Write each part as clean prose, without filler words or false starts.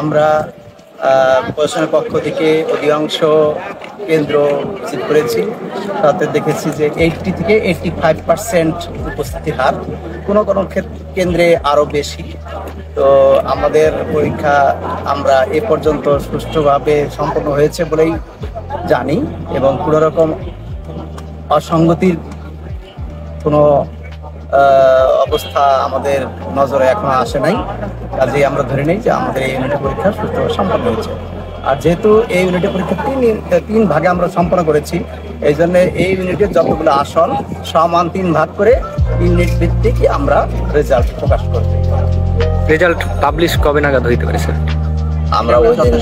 আমরা প্রশাসনের পক্ষ থেকে অধিকাংশ কেন্দ্র ভিজিট করেছি, তাতে দেখেছি যে 80 থেকে 85% উপস্থিতির হার, কোনো কোনো কেন্দ্রে আরও বেশি। তো আমাদের পরীক্ষা আমরা এ পর্যন্ত সুষ্ঠুভাবে সম্পন্ন হয়েছে বলেই জানি, এবং কোনো রকম অসঙ্গতির কোনো অবস্থা আমাদের নজরে এখনো আসে নাই। কাজেই আমরা ধরে নিই যে আমাদের এই ইউনিটের পরীক্ষা সুষ্ঠুভাবে সম্পন্ন হয়েছে। আর যেহেতু এই ইউনিটের পরীক্ষা তিন ভাগে আমরা সম্পন্ন করেছি, এই জন্য এই ইউনিটের যতগুলো আসন সমান 3 ভাগ করে ইউনিট ভিত্তিক আমরা রেজাল্ট প্রকাশ করব। রেজাল্ট পাবলিশ কবে নাগাদ হইতে পারে স্যার? আমরা ওই দিন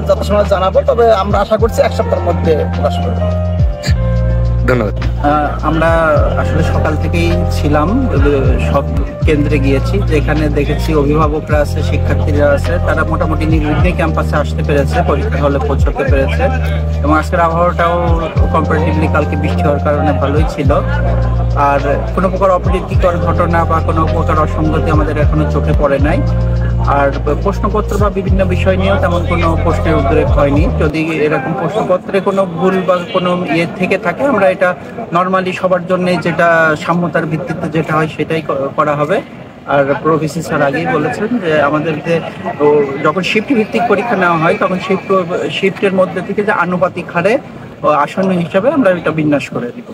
যথাসময় জানাবো, তবে আমরা আশা করছি 1 সপ্তাহের মধ্যে প্রকাশ করব। ধন্যবাদ। আমরা আসলে সকাল থেকেই ছিলাম, সব কেন্দ্রে গিয়েছি, যেখানে দেখেছি অভিভাবকরা আছে, শিক্ষার্থীরা আছে, তারা মোটামুটি নির্বিঘ্নে ক্যাম্পাসে আসতে পেরেছে, পরীক্ষা হলে পৌঁছতে পেরেছে। এবং আজকের আবহাওয়াটাও কম্পারেটিভলি কালকে বৃষ্টি হওয়ার কারণে ভালোই ছিল। আর কোনো প্রকার অপ্রীতিকর ঘটনা বা কোনো প্রকার অসঙ্গতি আমাদের এখনো চোখে পড়ে নাই। আর প্রশ্নপত্র বা বিভিন্ন বিষয় নিয়েও তেমন কোনো প্রশ্নের উদ্রেক হয়নি। যদি এরকম প্রশ্নপত্রে কোনো ভুল বা কোনো থেকে থাকে, আমরা এটা নর্মালি সবার জন্য যেটা সাম্যতার ভিত্তিতে যেটা হয় সেটাই করা হবে। আর প্রভিসি স্যার আগেই বলেছেন যে আমাদের যে যখন শিফট ভিত্তিক পরীক্ষা নেওয়া হয়, তখন শিফটের মধ্যে থেকে যে আনুপাতিক হারে আসন্ন হিসাবে আমরা এটা বিন্যাস করে দিব।